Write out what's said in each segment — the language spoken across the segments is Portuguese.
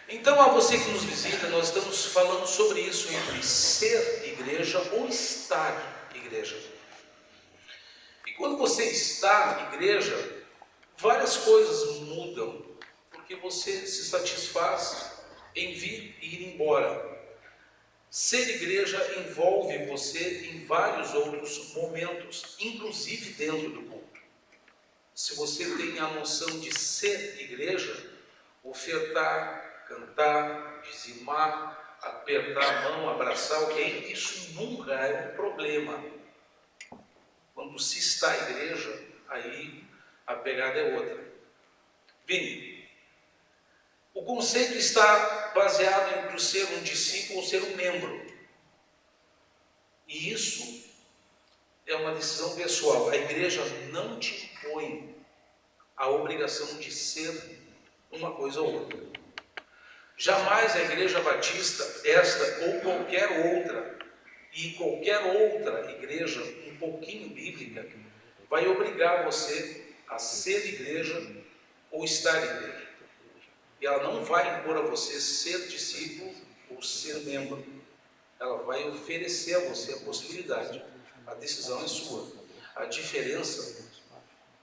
Então, a você que nos visita, nós estamos falando sobre isso, entre ser igreja ou estar igreja. E quando você está igreja, várias coisas mudam, porque você se satisfaz em vir e ir embora. Ser igreja envolve você em vários outros momentos, inclusive dentro do culto. Se você tem a noção de ser igreja, ofertar, cantar, dizimar, apertar a mão, abraçar alguém, isso nunca é um problema. Quando se está igreja, aí a pegada é outra. Vini, o conceito está baseado entre o ser um discípulo ou ser um membro. E isso é uma decisão pessoal. A igreja não te impõe a obrigação de ser uma coisa ou outra. Jamais a Igreja Batista, esta ou qualquer outra, e qualquer outra igreja um pouquinho bíblica, vai obrigar você a ser igreja ou estar igreja. E ela não vai impor a você ser discípulo ou ser membro. Ela vai oferecer a você a possibilidade. A decisão é sua. A diferença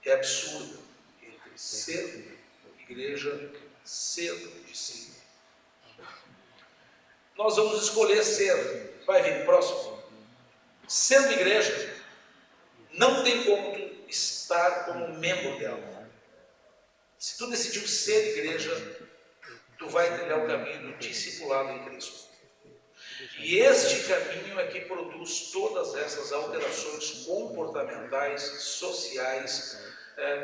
é absurda entre ser igreja, ser discípulo. Nós vamos escolher ser. Vai vir próximo. Sendo igreja, não tem como tu estar como membro dela. Se tu decidiu ser igreja, tu vai trilhar o caminho do discipulado em Cristo. E este caminho é que produz todas essas alterações comportamentais, sociais,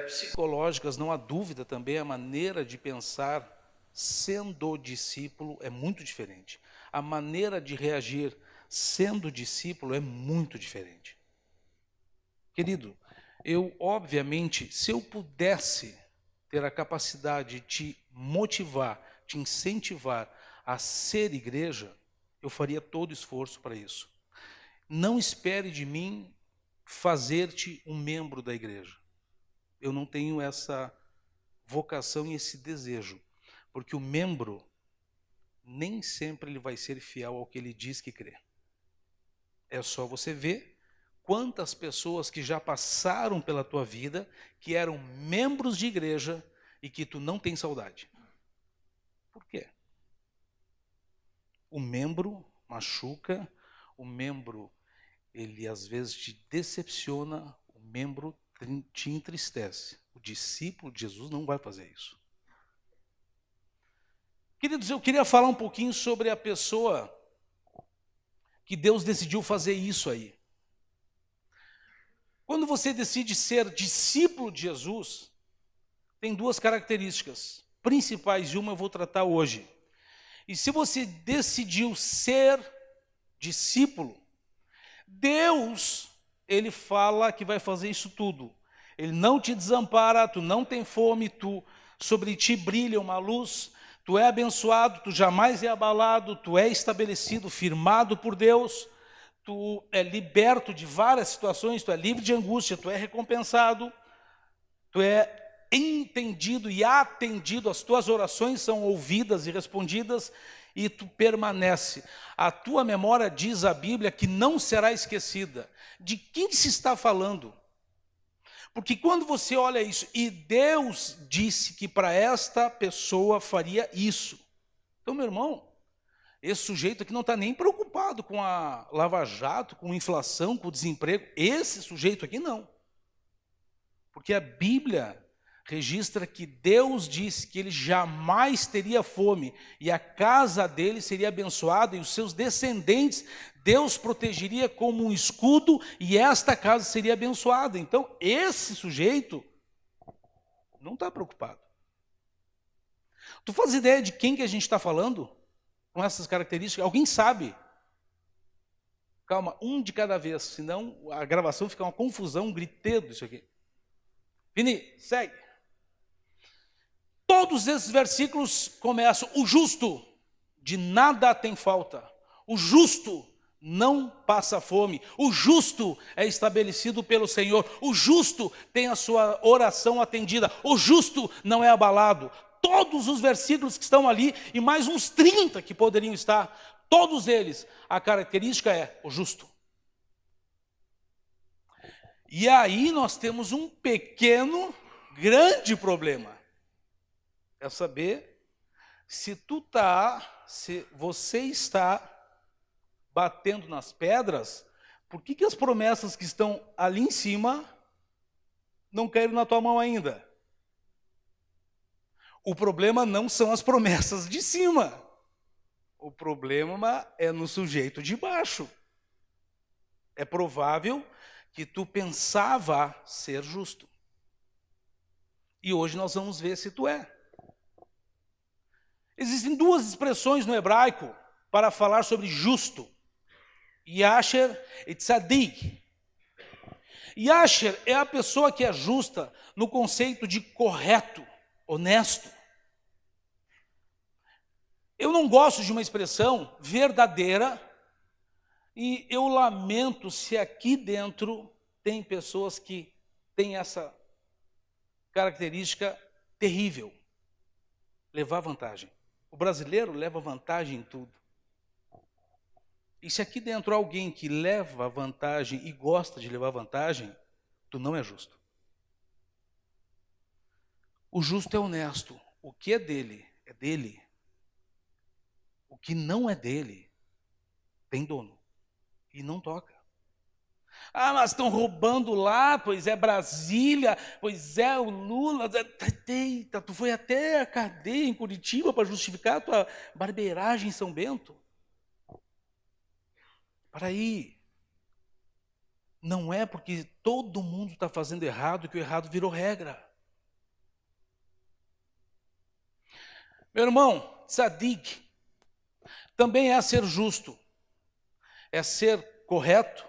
psicológicas. Não há dúvida também, a maneira de pensar sendo discípulo é muito diferente. A maneira de reagir sendo discípulo é muito diferente. Querido, eu obviamente, se eu pudesse ter a capacidade de te motivar, te incentivar a ser igreja, eu faria todo esforço para isso. Não espere de mim fazer-te um membro da igreja. Eu não tenho essa vocação e esse desejo, porque o membro nem sempre ele vai ser fiel ao que ele diz que crê. É só você ver quantas pessoas que já passaram pela tua vida, que eram membros de igreja e que tu não tem saudade. Por quê? O membro machuca, o membro, ele às vezes te decepciona, o membro te entristece. O discípulo de Jesus não vai fazer isso. Queridos, eu queria falar um pouquinho sobre a pessoa que Deus decidiu fazer isso aí. Quando você decide ser discípulo de Jesus, tem duas características principais, e uma eu vou tratar hoje. E se você decidiu ser discípulo, Deus, Ele fala que vai fazer isso tudo. Ele não te desampara, tu não tem fome, sobre ti brilha uma luz, tu é abençoado, tu jamais é abalado, tu é estabelecido, firmado por Deus, tu é liberto de várias situações, tu é livre de angústia, tu é recompensado, tu é entendido e atendido, as tuas orações são ouvidas e respondidas e tu permanece. A tua memória, diz a Bíblia, que não será esquecida. De quem se está falando? Porque quando você olha isso, e Deus disse que para esta pessoa faria isso. Então, meu irmão, esse sujeito aqui não está nem preocupado com a Lava Jato, com a inflação, com o desemprego. Esse sujeito aqui não. Porque a Bíblia registra que Deus disse que ele jamais teria fome e a casa dele seria abençoada e os seus descendentes Deus protegeria como um escudo e esta casa seria abençoada. Então, esse sujeito não está preocupado. Tu faz ideia de quem que a gente está falando com essas características? Alguém sabe? Calma, um de cada vez, senão a gravação fica uma confusão, um griteiro isso aqui. Vini, segue. Todos esses versículos começam, o justo de nada tem falta, o justo não passa fome, o justo é estabelecido pelo Senhor, o justo tem a sua oração atendida, o justo não é abalado. todos os versículos que estão ali, e mais uns 30 que poderiam estar, todos eles, a característica é o justo. E aí nós temos um pequeno, grande problema. É saber se você está batendo nas pedras, por que as promessas que estão ali em cima não caíram na tua mão ainda? O problema não são as promessas de cima. O problema é no sujeito de baixo. É provável que tu pensava ser justo. E hoje nós vamos ver se tu é. Existem duas expressões no hebraico para falar sobre justo. Yasher e tzadik. Yasher é a pessoa que é justa no conceito de correto, honesto. Eu não gosto de uma expressão verdadeira e eu lamento se aqui dentro tem pessoas que têm essa característica terrível, levar vantagem. O brasileiro leva vantagem em tudo. E se aqui dentro há alguém que leva vantagem e gosta de levar vantagem, tu não é justo. O justo é honesto. O que é dele, é dele. O que não é dele, tem dono. E não toca. Ah, mas estão roubando lá, pois é Brasília, pois é o Lula. Eita, tu foi até a cadeia em Curitiba para justificar a tua barbeiragem em São Bento? Para aí. Não é porque todo mundo está fazendo errado que o errado virou regra. Meu irmão, tzadik também é ser justo, é ser correto,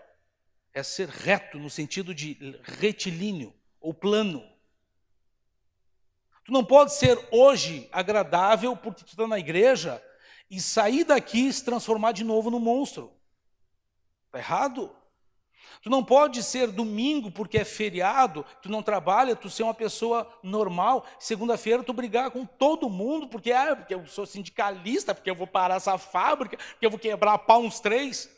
é ser reto no sentido de retilíneo ou plano. Tu não pode ser hoje agradável porque tu está na igreja e sair daqui e se transformar de novo num monstro. Está errado. Tu não pode ser domingo porque é feriado, tu não trabalha, tu ser uma pessoa normal, segunda-feira tu brigar com todo mundo, porque eu sou sindicalista, porque eu vou parar essa fábrica, porque eu vou quebrar a pau uns 3.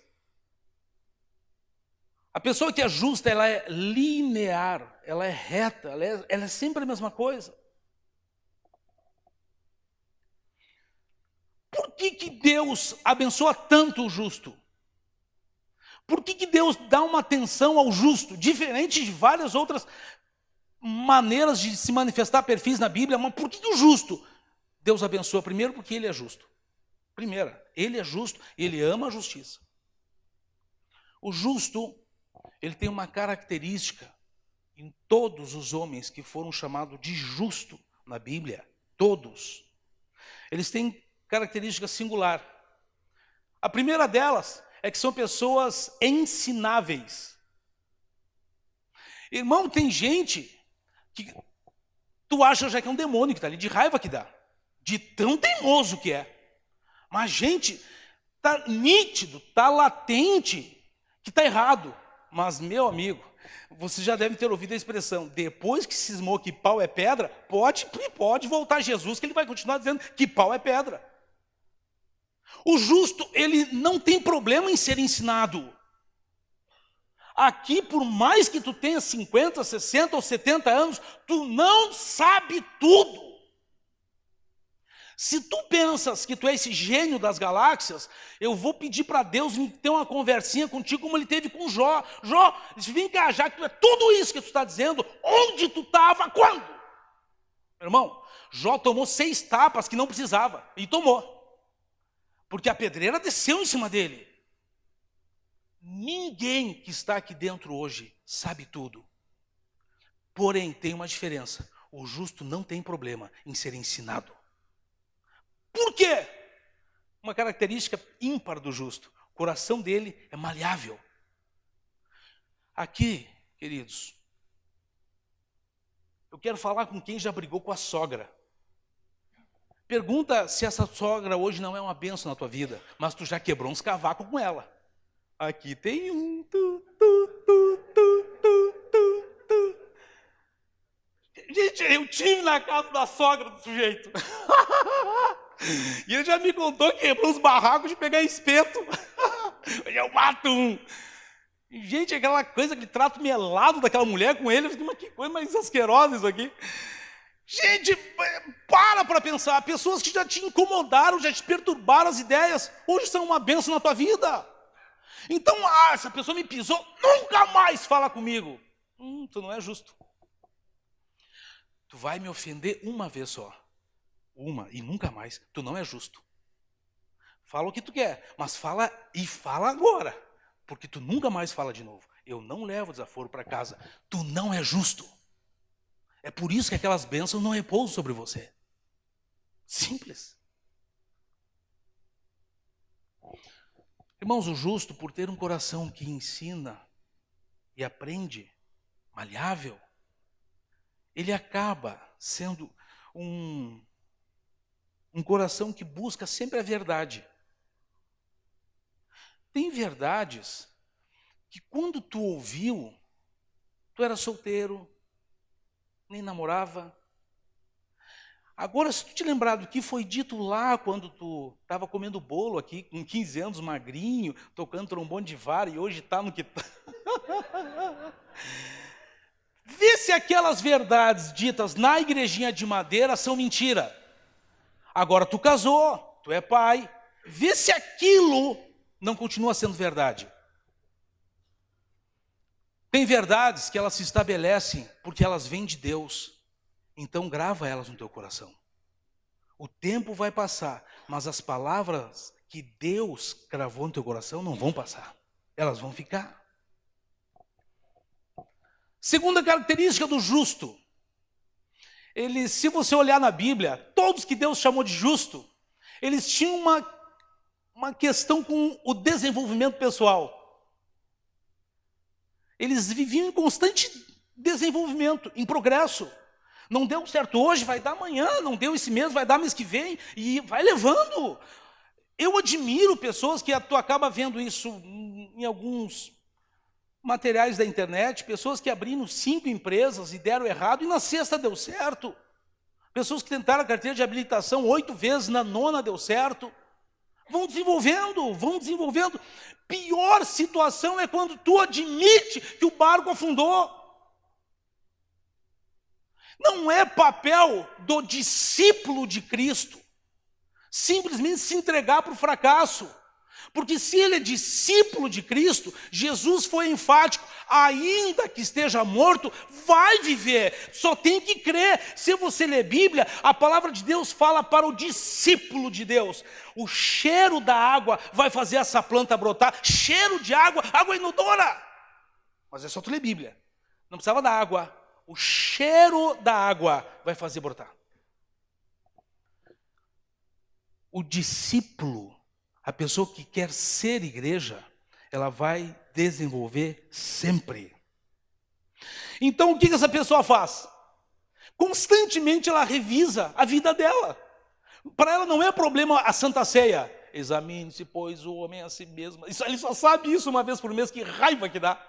A pessoa que é justa, ela é linear, ela é reta, ela é sempre a mesma coisa. Por que Deus abençoa tanto o justo? Por que Deus dá uma atenção ao justo, diferente de várias outras maneiras de se manifestar perfis na Bíblia, mas por que o justo Deus abençoa? Primeiro, porque ele é justo. Primeira, ele é justo, ele ama a justiça. O justo, ele tem uma característica em todos os homens que foram chamados de justo na Bíblia, todos. Eles têm característica singular. A primeira delas é que são pessoas ensináveis. Irmão, tem gente que tu acha já que é um demônio que está ali, de raiva que dá, de tão teimoso que é. Mas gente, está nítido, está latente que está errado. Mas, meu amigo, você já deve ter ouvido a expressão, depois que cismou que pau é pedra, pode voltar a Jesus, que ele vai continuar dizendo que pau é pedra. O justo, ele não tem problema em ser ensinado. Aqui, por mais que tu tenha 50, 60 ou 70 anos, tu não sabe tudo. Se tu pensas que tu é esse gênio das galáxias, eu vou pedir para Deus ter uma conversinha contigo como ele teve com Jó. Jó, vem cá, já que tu é tudo isso que tu está dizendo, onde tu estava, quando? Meu irmão, Jó tomou 6 tapas que não precisava, e tomou. Porque a pedreira desceu em cima dele. Ninguém que está aqui dentro hoje sabe tudo. Porém, tem uma diferença. O justo não tem problema em ser ensinado. Por quê? Uma característica ímpar do justo. O coração dele é maleável. Aqui, queridos, eu quero falar com quem já brigou com a sogra. Pergunta se essa sogra hoje não é uma bênção na tua vida, mas tu já quebrou uns cavacos com ela. Aqui tem um. Gente, eu tive na casa da sogra do sujeito. E ele já me contou que quebrou os barracos de pegar espeto. Hoje eu mato um. E, gente, aquela coisa, aquele trato melado daquela mulher com ele, eu fiquei, mas que coisa mais asquerosa isso aqui. Gente, para pensar. Pessoas que já te incomodaram, já te perturbaram as ideias, hoje são uma bênção na tua vida. Então, essa pessoa me pisou, nunca mais fala comigo. Tu não é justo. Tu vai me ofender uma vez só. Uma, e nunca mais. Tu não é justo. Fala o que tu quer, mas fala agora. Porque tu nunca mais fala de novo. Eu não levo desaforo para casa. Tu não é justo. É por isso que aquelas bênçãos não repousam sobre você. Simples. Irmãos, o justo, por ter um coração que ensina e aprende, maleável, ele acaba sendo um coração que busca sempre a verdade. Tem verdades que quando tu ouviu, tu era solteiro, nem namorava. Agora, se tu te lembrar do que foi dito lá quando tu estava comendo bolo aqui, com 15 anos, magrinho, tocando trombone de vara, e hoje está no que está. Vê se aquelas verdades ditas na igrejinha de madeira são mentira. Agora tu casou, tu é pai. Vê se aquilo não continua sendo verdade. Tem verdades que elas se estabelecem porque elas vêm de Deus. Então grava elas no teu coração. O tempo vai passar, mas as palavras que Deus gravou no teu coração não vão passar. Elas vão ficar. Segunda característica do justo. Se você olhar na Bíblia, todos que Deus chamou de justo, eles tinham uma questão com o desenvolvimento pessoal. Eles viviam em constante desenvolvimento, em progresso. Não deu certo hoje, vai dar amanhã, não deu esse mês, vai dar mês que vem, e vai levando. Eu admiro pessoas que tu acaba vendo isso em alguns materiais da internet, pessoas que abriram 5 empresas e deram errado, e na 6ª deu certo. Pessoas que tentaram a carteira de habilitação 8 vezes, na 9ª deu certo. Vão desenvolvendo. Pior situação é quando tu admite que o barco afundou. Não é papel do discípulo de Cristo simplesmente se entregar para o fracasso. Porque se ele é discípulo de Cristo, Jesus foi enfático, ainda que esteja morto, vai viver, só tem que crer. Se você ler Bíblia, a palavra de Deus fala para o discípulo de Deus. O cheiro da água vai fazer essa planta brotar, cheiro de água, água inodora. Mas é só tu ler Bíblia, não precisava da água, o cheiro da água vai fazer brotar. O discípulo, a pessoa que quer ser igreja, ela vai desenvolver sempre. Então o que essa pessoa faz? Constantemente ela revisa a vida dela. Para ela não é problema a Santa Ceia. Examine-se, pois, o homem a si mesmo. Ele só sabe isso uma vez por mês, que raiva que dá.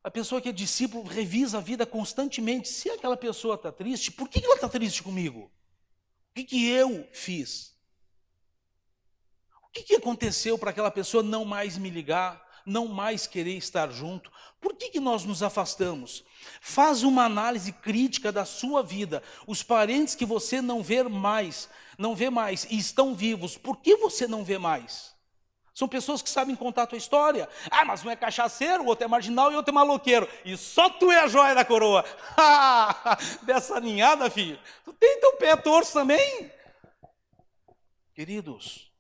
A pessoa que é discípulo revisa a vida constantemente. Se aquela pessoa está triste, por que ela está triste comigo? O que eu fiz? O que aconteceu para aquela pessoa não mais me ligar, não mais querer estar junto? Por que nós nos afastamos? Faz uma análise crítica da sua vida. Os parentes que você não vê mais e estão vivos, por que você não vê mais? São pessoas que sabem contar a tua história. Mas um é cachaceiro, o outro é marginal e o outro é maloqueiro. E só tu é a joia da coroa. Dessa ninhada, filho. Tu tem teu pé torto também. Queridos,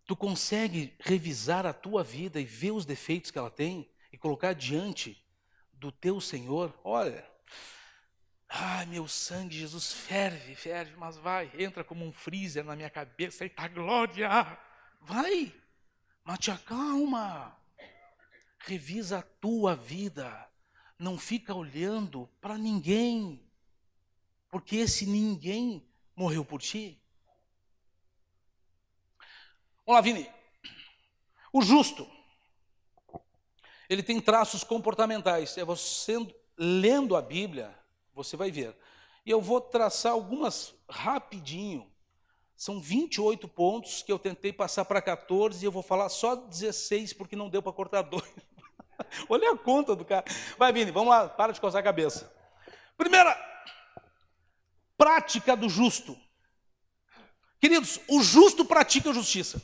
tu consegue revisar a tua vida e ver os defeitos que ela tem e colocar diante do teu Senhor? Olha, meu sangue, Jesus, ferve, mas vai, entra como um freezer na minha cabeça, eita glória! Vai, mas te acalma, revisa a tua vida, não fica olhando para ninguém, porque esse ninguém morreu por ti. Vamos lá, Vini. O justo, ele tem traços comportamentais. É você lendo a Bíblia, Você vai ver. E eu vou traçar algumas rapidinho. São 28 pontos que eu tentei passar para 14 e eu vou falar só 16 porque não deu para cortar 2. Olha a conta do cara. Vai, Vini, vamos lá, para de coçar a cabeça. Primeira, prática do justo. Queridos, o justo pratica a justiça.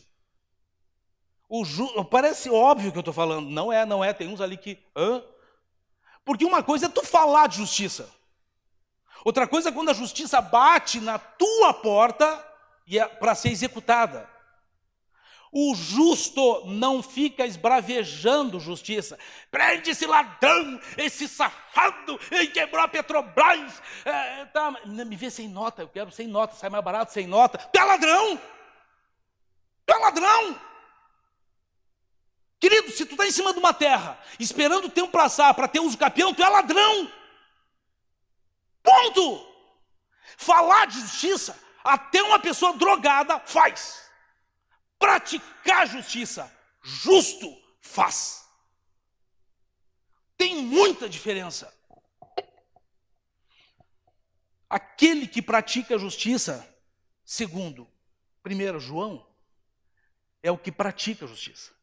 Parece óbvio que eu estou falando. Não é. Tem uns ali que... Porque uma coisa é tu falar de justiça. Outra coisa é quando a justiça bate na tua porta e é para ser executada. O justo não fica esbravejando justiça. Prende esse ladrão, esse safado, ele quebrou a Petrobras. Me vê sem nota, eu quero sem nota, sai mais barato sem nota. Tu é ladrão! Tu é ladrão! Querido, se tu está em cima de uma terra, esperando o tempo passar para ter uso capião, tu é ladrão! Ponto! Falar de justiça, até uma pessoa drogada faz. Praticar justiça, justo, faz. Tem muita diferença. Aquele que pratica justiça, segundo 1 João, é o que pratica justiça.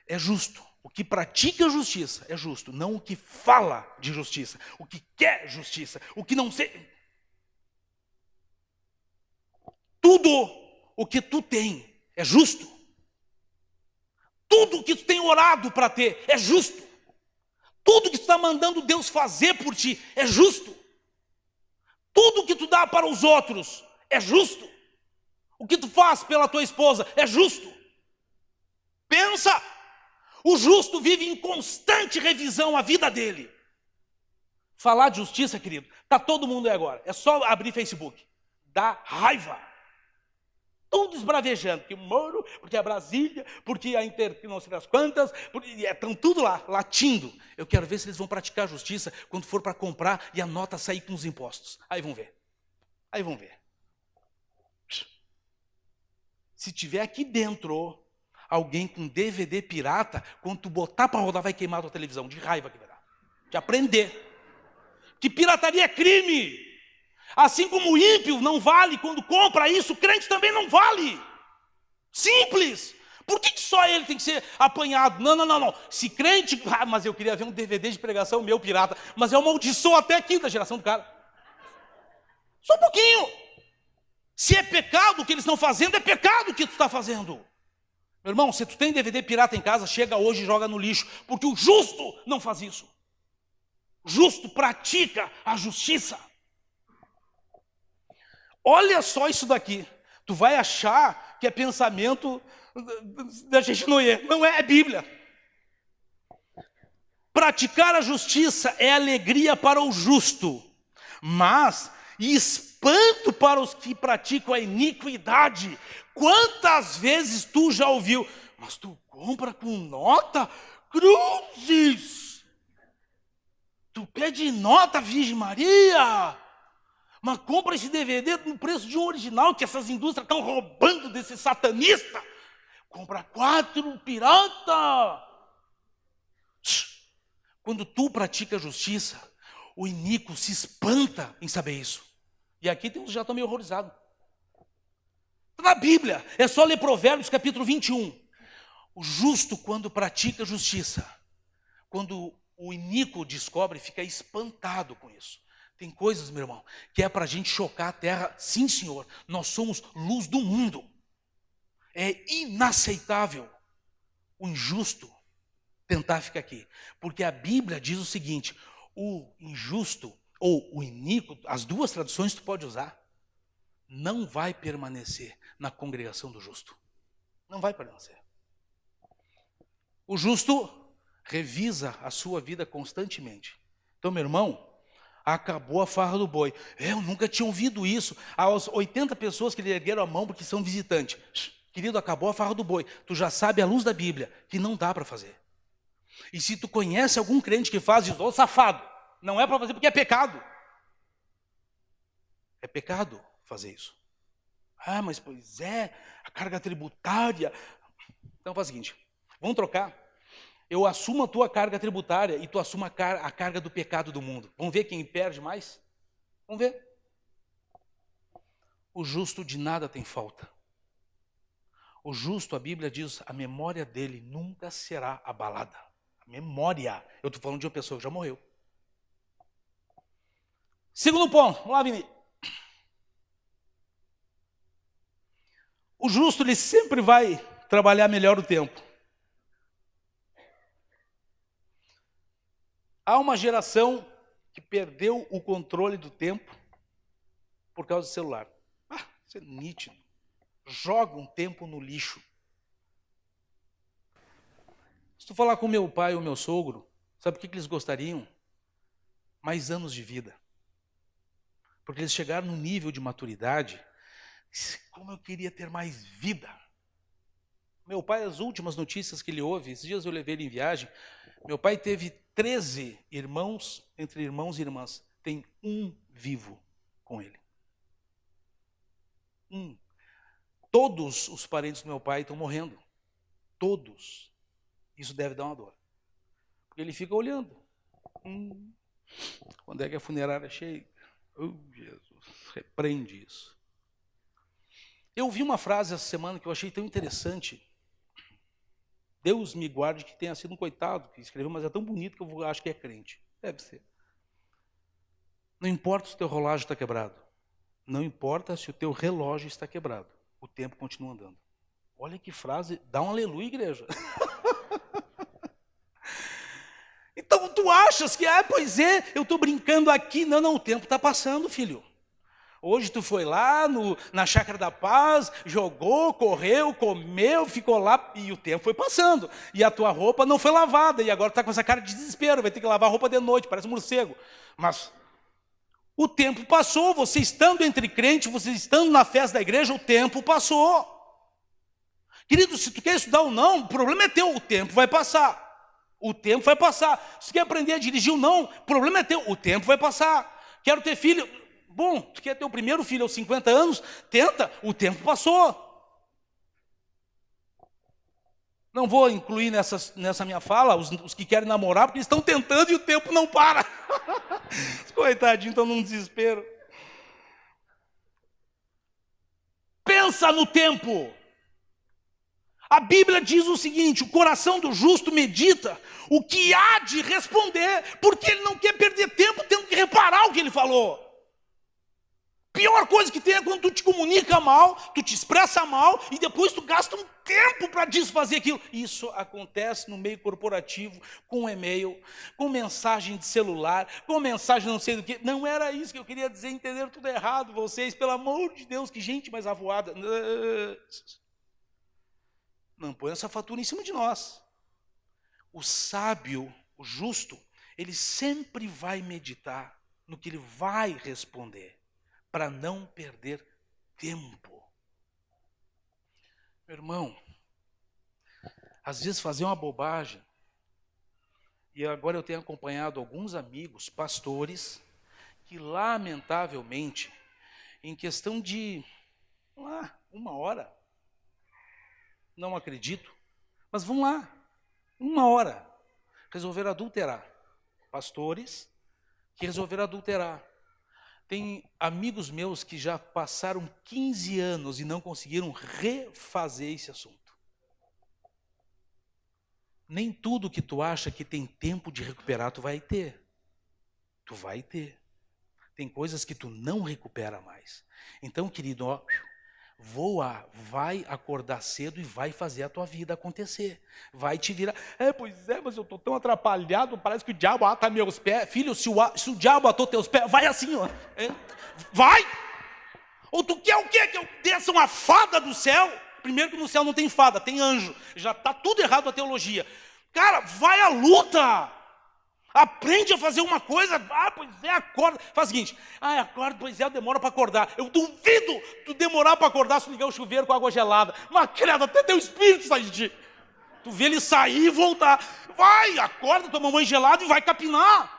É justo. O que pratica justiça é justo, não o que fala de justiça, o que quer justiça, o que não sei. Tudo o que tu tem é justo. Tudo o que tu tem orado para ter é justo. Tudo que tu está mandando Deus fazer por ti é justo. Tudo que tu dá para os outros é justo. O que tu faz pela tua esposa é justo. Pensa, o justo vive em constante revisão a vida dele. Falar de justiça, querido, está todo mundo aí agora. É só abrir Facebook. Dá raiva. Tudo esbravejando, porque o Moro, porque a Brasília, porque a Inter, que não sei das quantas, estão tudo lá, latindo. Eu quero ver se eles vão praticar justiça quando for para comprar e a nota sair com os impostos. Aí vão ver. Aí vão ver. Se tiver aqui dentro alguém com DVD pirata, quando tu botar para rodar vai queimar a tua televisão, de raiva que vai dar. De aprender. Que pirataria é crime. Assim como o ímpio não vale quando compra isso, o crente também não vale. Simples. Por que só ele tem que ser apanhado? Não. Se crente... mas eu queria ver um DVD de pregação meu pirata. Mas é uma maldição até a quinta geração do cara. Só um pouquinho. Se é pecado o que eles estão fazendo, é pecado o que tu está fazendo. Meu irmão, se tu tem DVD pirata em casa, chega hoje e joga no lixo. Porque o justo não faz isso. O justo pratica a justiça. Olha só isso daqui. Tu vai achar que é pensamento da gente não é. Não é, é Bíblia. Praticar a justiça é alegria para o justo, mas espanto para os que praticam a iniquidade. Quantas vezes tu já ouviu? Mas tu compra com nota? Cruzes! Tu pede nota, Virgem Maria? Mas compra esse DVD no preço de um original, que essas indústrias estão roubando desse satanista. Compra 4 pirata. Quando tu pratica justiça, o iníquo se espanta em saber isso. E aqui tem uns que já estão meio horrorizados. Na Bíblia, é só ler Provérbios capítulo 21. O justo, quando pratica justiça, quando o iníquo descobre, fica espantado com isso. Tem coisas, meu irmão, que é para a gente chocar a terra. Sim, Senhor, nós somos luz do mundo. É inaceitável o injusto tentar ficar aqui. Porque a Bíblia diz o seguinte, o injusto ou o iníquo, as duas traduções tu pode usar, não vai permanecer na congregação do justo. Não vai permanecer. O justo revisa a sua vida constantemente. Então, meu irmão, acabou a farra do boi. Eu nunca tinha ouvido isso. As 80 pessoas que lhe ergueram a mão porque são visitantes. Querido, acabou a farra do boi. Tu já sabe, à luz da Bíblia, que não dá para fazer. E se tu conhece algum crente que faz isso, ô safado, não é para fazer porque é pecado. É pecado fazer isso. Ah, mas pois é, a carga tributária. Então faz o seguinte, vamos trocar. Eu assumo a tua carga tributária e tu assuma a carga do pecado do mundo. Vamos ver quem perde mais? Vamos ver. O justo de nada tem falta. O justo, a Bíblia diz, a memória dele nunca será abalada. A memória. Eu estou falando de uma pessoa que já morreu. Segundo ponto, vamos lá, Vini. O justo, ele sempre vai trabalhar melhor o tempo. Há uma geração que perdeu o controle do tempo por causa do celular. Isso é nítido. Joga um tempo no lixo. Se tu falar com meu pai ou meu sogro, sabe o que eles gostariam? Mais anos de vida. Porque eles chegaram num nível de maturidade. Como eu queria ter mais vida. Meu pai, as últimas notícias que ele ouve, esses dias eu levei ele em viagem, meu pai teve 13 irmãos, entre irmãos e irmãs. Tem um vivo com ele. Todos os parentes do meu pai estão morrendo. Todos. Isso deve dar uma dor. Porque ele fica olhando. Quando é que a funerária chega? Oh, Jesus, repreende isso. Eu vi uma frase essa semana que eu achei tão interessante. Deus me guarde que tenha sido um coitado que escreveu, mas é tão bonito que eu acho que é crente. Deve ser. Não importa se o teu relógio está quebrado. Não importa se o teu relógio está quebrado. O tempo continua andando. Olha que frase. Dá um aleluia, igreja. Então tu achas que, pois é, eu estou brincando aqui. Não, o tempo está passando, filho. Hoje tu foi lá na Chácara da Paz, jogou, correu, comeu, ficou lá e o tempo foi passando. E a tua roupa não foi lavada e agora está com essa cara de desespero, vai ter que lavar a roupa de noite, parece um morcego. Mas o tempo passou, você estando entre crentes, você estando na festa da igreja, o tempo passou. Querido, se tu quer estudar ou não, o problema é teu, o tempo vai passar. O tempo vai passar. Se tu quer aprender a dirigir ou não, o problema é teu, o tempo vai passar. Quero ter filho... Bom, tu quer ter o primeiro filho aos 50 anos? Tenta, o tempo passou. Não vou incluir nessa minha fala os que querem namorar, porque eles estão tentando e o tempo não para. Os coitadinhos estão num desespero. Pensa no tempo. A Bíblia diz o seguinte, o coração do justo medita o que há de responder, porque ele não quer perder tempo tendo que reparar o que ele falou. Pior coisa que tem é quando tu te comunica mal, tu te expressa mal e depois tu gasta um tempo para desfazer aquilo. Isso acontece no meio corporativo, com e-mail, com mensagem de celular, com mensagem não sei do que. Não era isso que eu queria dizer, entenderam tudo errado vocês. Pelo amor de Deus, que gente mais avoada. Não põe essa fatura em cima de nós. O sábio, o justo, ele sempre vai meditar no que ele vai responder, para não perder tempo. Meu irmão, às vezes fazer uma bobagem, e agora eu tenho acompanhado alguns amigos, pastores, que lamentavelmente, em questão de uma hora, não acredito, mas vamos lá, uma hora, resolveram adulterar. Pastores que resolveram adulterar. Tem amigos meus que já passaram 15 anos e não conseguiram refazer esse assunto. Nem tudo que tu acha que tem tempo de recuperar, tu vai ter. Tu vai ter. Tem coisas que tu não recupera mais. Então, querido, voa, vai acordar cedo e vai fazer a tua vida acontecer. Vai te virar. Pois é, mas eu estou tão atrapalhado, parece que o diabo ata meus pés. Filho, se o diabo atou teus pés, vai assim, ó. Vai! Ou tu quer o quê? Que eu desça uma fada do céu? Primeiro que no céu não tem fada, tem anjo. Já está tudo errado a teologia. Cara, vai à luta! Aprende a fazer uma coisa, pois é, acorda. Faz o seguinte, acorda, pois é, demora para acordar. Eu duvido tu demorar para acordar se ligar o chuveiro com água gelada. Mas, credo, até teu espírito sai de ti. Tu vê ele sair e voltar. Vai, acorda, toma banho gelado e vai capinar.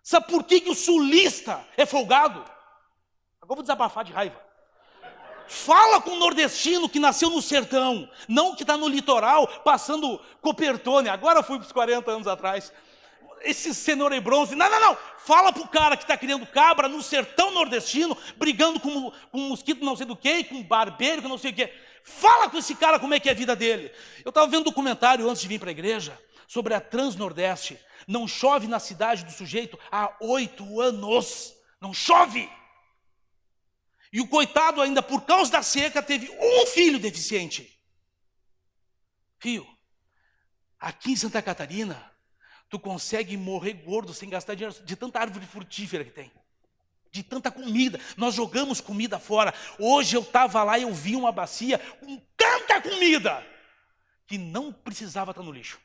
Sabe por que o sulista é folgado? Agora eu vou desabafar de raiva. Fala com o nordestino que nasceu no sertão, não que está no litoral, passando Copertone. Agora eu fui para os 40 anos atrás. esse cenoura e bronze. Não. Fala pro cara que está criando cabra no sertão nordestino, brigando com um mosquito não sei do que, com um barbeiro, com não sei o que. Fala com esse cara como é que é a vida dele. Eu estava vendo um documentário antes de vir para a igreja sobre a Transnordeste. Não chove na cidade do sujeito há 8 anos. Não chove. E o coitado ainda, por causa da seca, teve um filho deficiente. Filho, aqui em Santa Catarina, tu consegue morrer gordo sem gastar dinheiro de tanta árvore frutífera que tem. De tanta comida. Nós jogamos comida fora. Hoje eu estava lá e eu vi uma bacia com tanta comida que não precisava estar no lixo.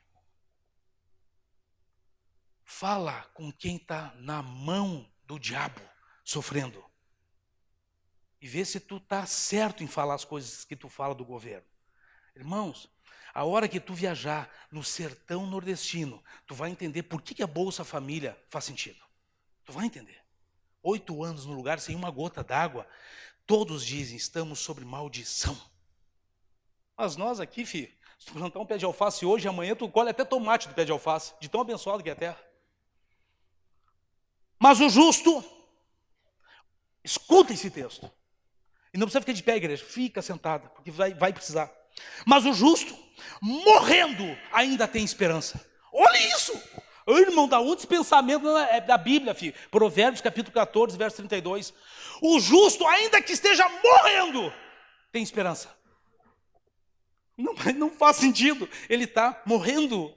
Fala com quem está na mão do diabo, sofrendo. E vê se tu está certo em falar as coisas que tu fala do governo. Irmãos, a hora que tu viajar no sertão nordestino, tu vai entender por que a Bolsa Família faz sentido. Tu vai entender. 8 anos no lugar sem uma gota d'água, todos dizem, estamos sob maldição. Mas nós aqui, filho, se tu plantar um pé de alface hoje, amanhã tu colhe até tomate do pé de alface, de tão abençoado que é a terra. Mas o justo, escuta esse texto. E não precisa ficar de pé, igreja, fica sentada, porque vai precisar. Mas o justo, morrendo, ainda tem esperança. Olha isso! Ô, irmão, dá onde esse pensamento é da Bíblia, filho? Provérbios capítulo 14, verso 32. O justo, ainda que esteja morrendo, tem esperança. Não faz sentido, ele está morrendo.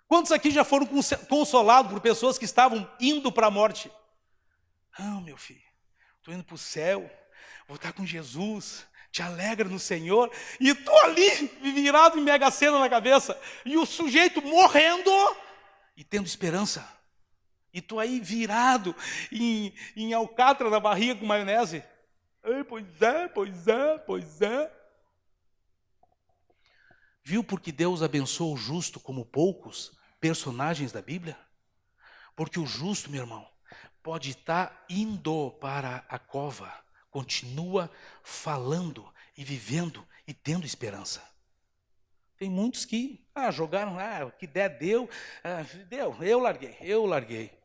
Quantos aqui já foram consolados por pessoas que estavam indo para a morte? Ah, meu filho, estou indo para o céu, vou estar com Jesus, te alegra no Senhor, e estou ali virado em Mega Sena na cabeça, e o sujeito morrendo e tendo esperança. E estou aí virado em alcatra na barriga com maionese. Ei, pois é. Viu porque Deus abençoou o justo como poucos personagens da Bíblia? Porque o justo, meu irmão, pode estar indo para a cova, continua falando e vivendo e tendo esperança. Tem muitos que jogaram, o que der deu, eu larguei.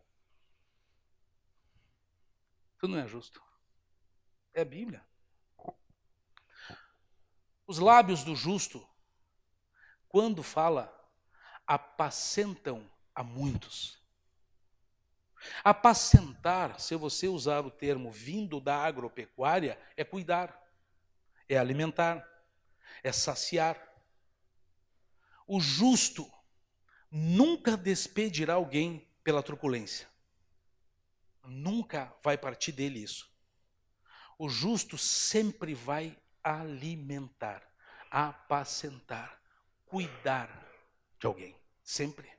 Isso não é justo. É a Bíblia. Os lábios do justo, quando fala, apacentam a muitos. Apacentar, se você usar o termo vindo da agropecuária, é cuidar, é alimentar, é saciar. O justo nunca despedirá alguém pela truculência. Nunca vai partir dele isso. O justo sempre vai alimentar, apacentar, cuidar de alguém, sempre.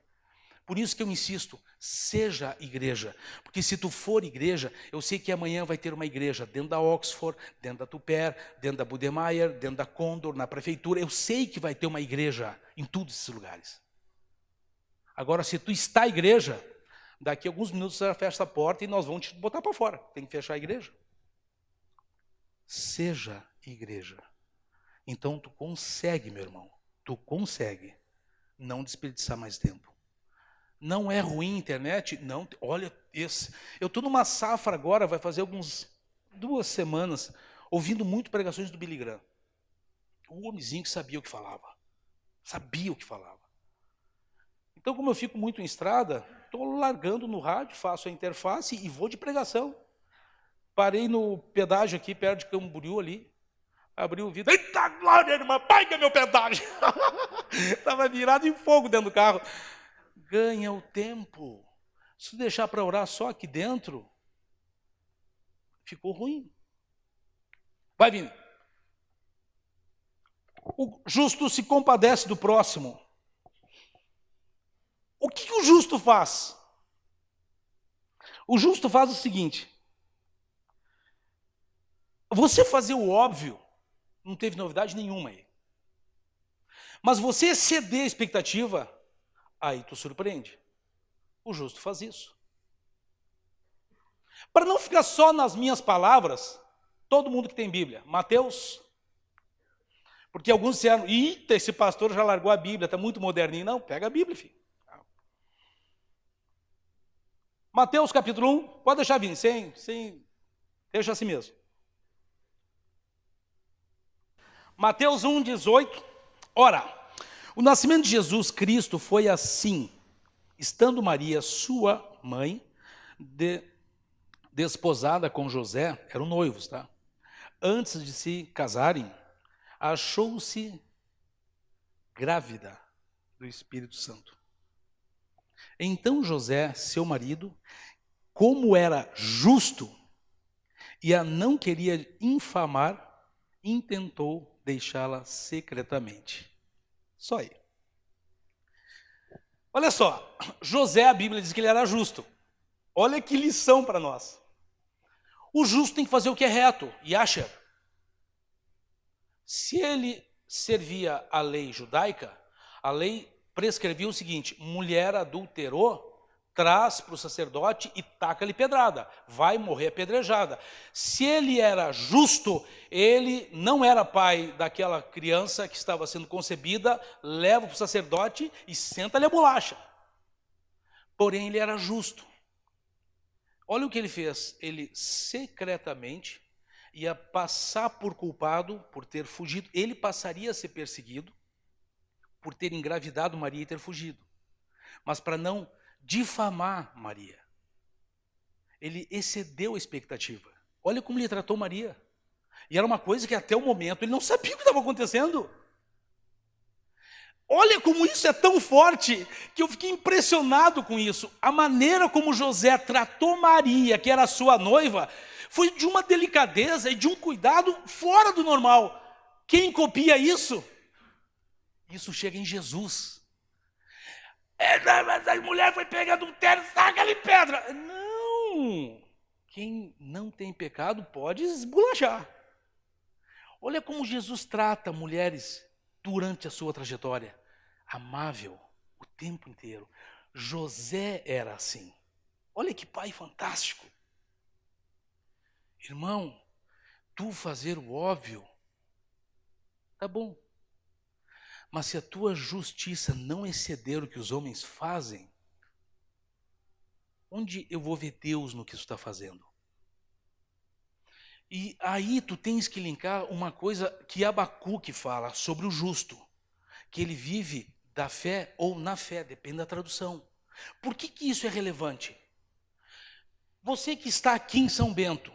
Por isso que eu insisto, seja igreja, porque se tu for igreja, eu sei que amanhã vai ter uma igreja dentro da Oxford, dentro da Tupper, dentro da Budemeyer, dentro da Condor, na prefeitura, eu sei que vai ter uma igreja em todos esses lugares. Agora, se tu está igreja, daqui a alguns minutos você fecha a porta e nós vamos te botar para fora, tem que fechar a igreja. Seja igreja. Então tu consegue, meu irmão, tu consegue não desperdiçar mais tempo. Não é ruim a internet? Não, olha, eu estou numa safra agora, vai fazer 2 semanas, ouvindo muito pregações do Billy Graham. O homenzinho que sabia o que falava. Então, como eu fico muito em estrada, estou largando no rádio, faço a interface e vou de pregação. Parei no pedágio aqui, perto de Camboriú ali, abri o vidro, eita glória, irmã, paga meu pedágio. Estava virado em fogo dentro do carro. Ganha o tempo. Se deixar para orar só aqui dentro, ficou ruim. Vai vindo. O justo se compadece do próximo. O que o justo faz? O justo faz o seguinte. Você fazer o óbvio, não teve novidade nenhuma aí. Mas você exceder a expectativa, aí tu surpreende. O justo faz isso. Para não ficar só nas minhas palavras, todo mundo que tem Bíblia, Mateus, porque alguns disseram, eita, esse pastor já largou a Bíblia, está muito moderninho. Não, pega a Bíblia, filho. Mateus capítulo 1, pode deixar vir, deixa assim mesmo. Mateus 1, 18. Ora, o nascimento de Jesus Cristo foi assim, estando Maria, sua mãe, desposada com José, eram noivos, tá? Antes de se casarem, achou-se grávida do Espírito Santo. Então José, seu marido, como era justo e a não queria infamar, intentou deixá-la secretamente. Só aí. Olha só, José, a Bíblia diz que ele era justo. Olha que lição para nós. O justo tem que fazer o que é reto. E acha, se ele servia a lei judaica, a lei prescrevia o seguinte: mulher adulterou, traz para o sacerdote e taca-lhe pedrada, vai morrer apedrejada. Se ele era justo, ele não era pai daquela criança que estava sendo concebida, leva para o sacerdote e senta-lhe a bolacha. Porém, ele era justo. Olha o que ele fez, ele secretamente ia passar por culpado por ter fugido, ele passaria a ser perseguido por ter engravidado Maria e ter fugido, mas para não difamar Maria, ele excedeu a expectativa. Olha como ele tratou Maria, e era uma coisa que até o momento ele não sabia o que estava acontecendo. Olha como isso é tão forte, que eu fiquei impressionado com isso. A maneira como José tratou Maria, que era sua noiva, foi de uma delicadeza e de um cuidado fora do normal. Quem copia isso? Isso chega em Jesus. Mas a mulher foi pega adultério, saca-lhe pedra. Não! Quem não tem pecado pode esbulachar. Olha como Jesus trata mulheres durante a sua trajetória. Amável o tempo inteiro. José era assim. Olha que pai fantástico. Irmão, tu fazer o óbvio, tá bom. Mas se a tua justiça não exceder o que os homens fazem, onde eu vou ver Deus no que tu está fazendo? E aí tu tens que linkar uma coisa que Abacuque fala sobre o justo, que ele vive da fé ou na fé, depende da tradução. Por que isso é relevante? Você que está aqui em São Bento,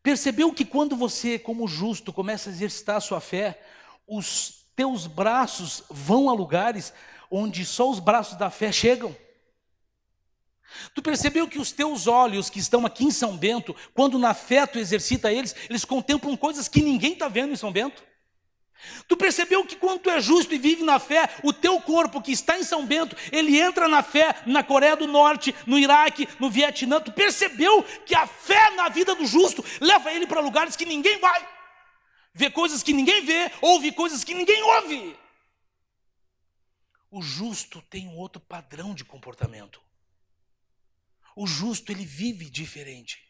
percebeu que quando você, como justo, começa a exercitar a sua fé, os teus braços vão a lugares onde só os braços da fé chegam? Tu percebeu que os teus olhos que estão aqui em São Bento, quando na fé tu exercita eles contemplam coisas que ninguém está vendo em São Bento? Tu percebeu que quando tu é justo e vive na fé, o teu corpo que está em São Bento, ele entra na fé na Coreia do Norte, no Iraque, no Vietnã. Tu percebeu que a fé na vida do justo leva ele para lugares que ninguém vai, vê coisas que ninguém vê, ouve coisas que ninguém ouve. O justo tem um outro padrão de comportamento. O justo, ele vive diferente.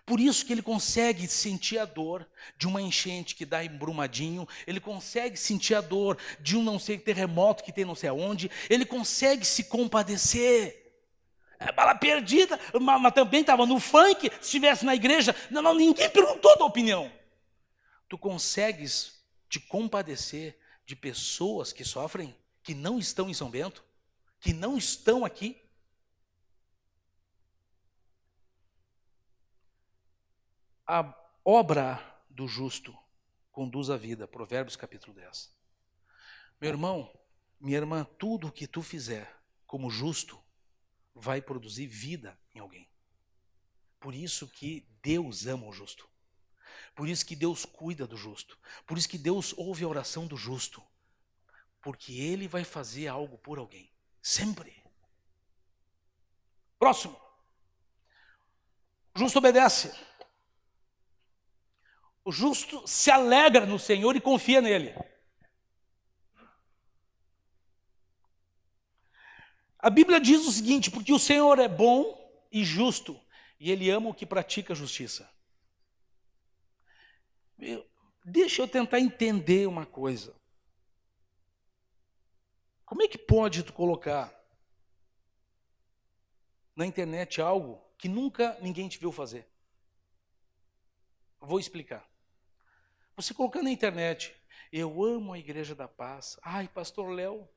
Por isso que ele consegue sentir a dor de uma enchente que dá embrumadinho, ele consegue sentir a dor de um não sei terremoto que tem não sei aonde, ele consegue se compadecer. É bala perdida, mas também estava no funk, se estivesse na igreja, não, ninguém perguntou a tua opinião. Tu consegues te compadecer de pessoas que sofrem, que não estão em São Bento, que não estão aqui? A obra do justo conduz à vida, Provérbios capítulo 10. Meu irmão, minha irmã, tudo o que tu fizer como justo vai produzir vida em alguém. Por isso que Deus ama o justo. Por isso que Deus cuida do justo. Por isso que Deus ouve a oração do justo. Porque Ele vai fazer algo por alguém. Sempre. Próximo. O justo obedece. O justo se alegra no Senhor e confia nele. A Bíblia diz o seguinte: porque o Senhor é bom e justo, e Ele ama o que pratica a justiça. Deixa eu tentar entender uma coisa. Como é que pode tu colocar na internet algo que nunca ninguém te viu fazer. Vou explicar. Você colocando na internet, eu amo a Igreja da Paz. Ai, pastor Léo.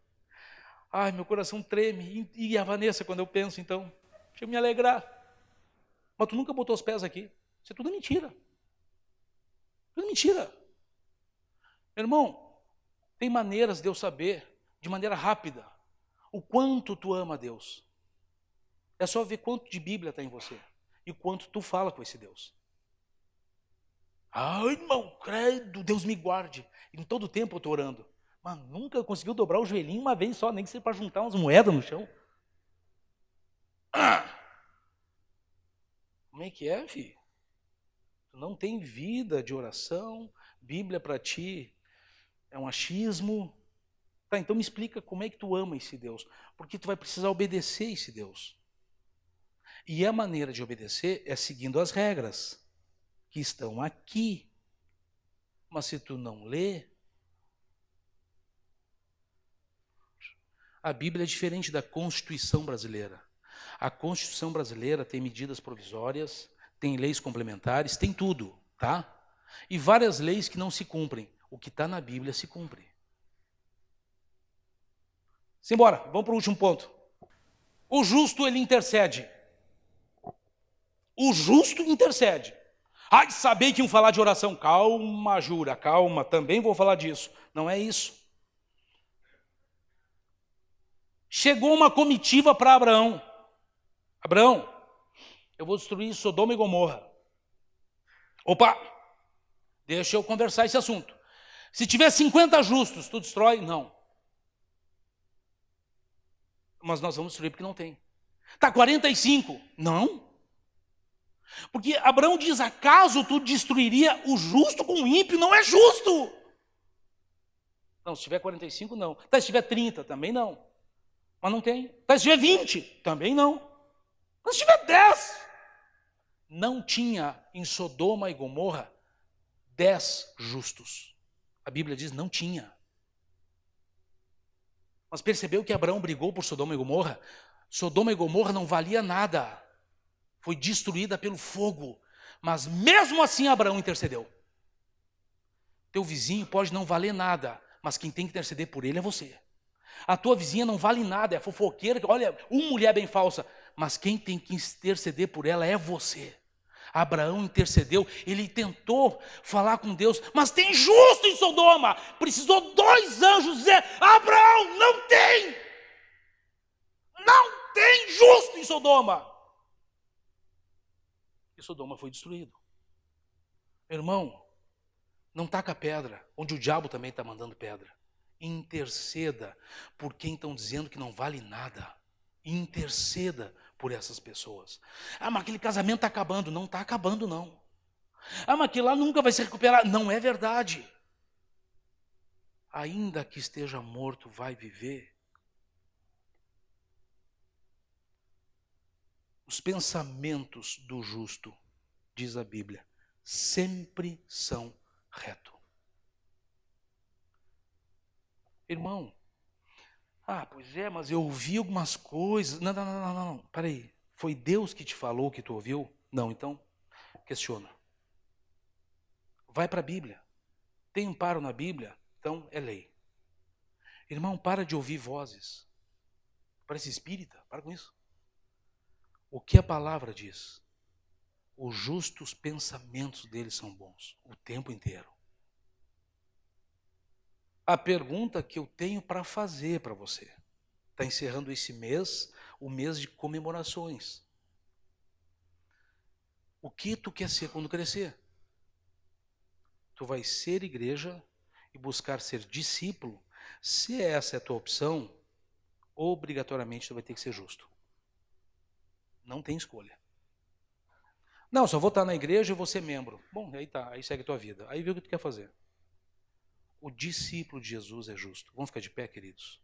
Ai, meu coração treme. E a Vanessa, quando eu penso, então, deixa eu me alegrar. Mas tu nunca botou os pés aqui. Isso é tudo mentira. Tudo mentira. Meu irmão, tem maneiras de eu saber, de maneira rápida, o quanto tu ama a Deus. É só ver quanto de Bíblia está em você e quanto tu fala com esse Deus. Ai, irmão, credo, Deus me guarde. E em todo tempo eu estou orando. Mas nunca conseguiu dobrar o joelhinho uma vez só, nem que seja para juntar umas moedas no chão. Como é que é, filho? Tu não tem vida de oração, Bíblia para ti é um achismo. Tá, então me explica como é que tu ama esse Deus. Porque tu vai precisar obedecer esse Deus. E a maneira de obedecer é seguindo as regras que estão aqui. Mas se tu não lê, a Bíblia é diferente da Constituição brasileira. A Constituição brasileira tem medidas provisórias, tem leis complementares, tem tudo, tá? E várias leis que não se cumprem. O que está na Bíblia se cumpre. Simbora, vamos para o último ponto. O justo, ele intercede. O justo intercede. Ai, sabei que iam falar de oração. Calma, Jura, calma, também vou falar disso. Não é isso. Chegou uma comitiva para Abraão. Abraão, eu vou destruir Sodoma e Gomorra. Opa, deixa eu conversar esse assunto. Se tiver 50 justos, tu destrói? Não. Mas nós vamos destruir porque não tem. Tá 45? Não. Porque Abraão diz, acaso tu destruiria o justo com o ímpio? Não é justo. Não, se tiver 45, não. Tá, se tiver 30, também não. Mas não tem. Tá, se tiver 20, também não. Mas se tiver 10. Não tinha em Sodoma e Gomorra 10 justos. A Bíblia diz, não tinha. Mas percebeu que Abraão brigou por Sodoma e Gomorra? Sodoma e Gomorra não valia nada. Foi destruída pelo fogo. Mas mesmo assim Abraão intercedeu. Teu vizinho pode não valer nada, mas quem tem que interceder por ele é você. A tua vizinha não vale nada, é fofoqueira, olha, uma mulher bem falsa, mas quem tem que interceder por ela é você. Abraão intercedeu, ele tentou falar com Deus, mas tem justo em Sodoma. Precisou 2 anjos dizer, Abraão, não tem! Não tem justo em Sodoma. E Sodoma foi destruído. Irmão, não taca pedra, onde o diabo também está mandando pedra. Interceda por quem estão dizendo que não vale nada. Interceda por essas pessoas. Ah, mas aquele casamento está acabando. Não está acabando, não. Ah, mas aquele lá nunca vai se recuperar. Não é verdade. Ainda que esteja morto, vai viver. Os pensamentos do justo, diz a Bíblia, sempre são retos. Irmão, pois é, mas eu ouvi algumas coisas. Não. Peraí. Foi Deus que te falou que tu ouviu? Não, então, questiona. Vai para a Bíblia. Tem amparo na Bíblia? Então, é lei. Irmão, para de ouvir vozes. Parece espírita, para com isso. O que a palavra diz? Os justos pensamentos deles são bons, o tempo inteiro. A pergunta que eu tenho para fazer para você, está encerrando esse mês, o mês de comemorações. O que tu quer ser quando crescer? Tu vai ser igreja e buscar ser discípulo. Se essa é a tua opção, obrigatoriamente tu vai ter que ser justo. Não tem escolha. Não, só vou estar na igreja e vou ser membro. Bom, aí tá, aí segue a tua vida. Aí vê o que tu quer fazer. O discípulo de Jesus é justo. Vamos ficar de pé, queridos?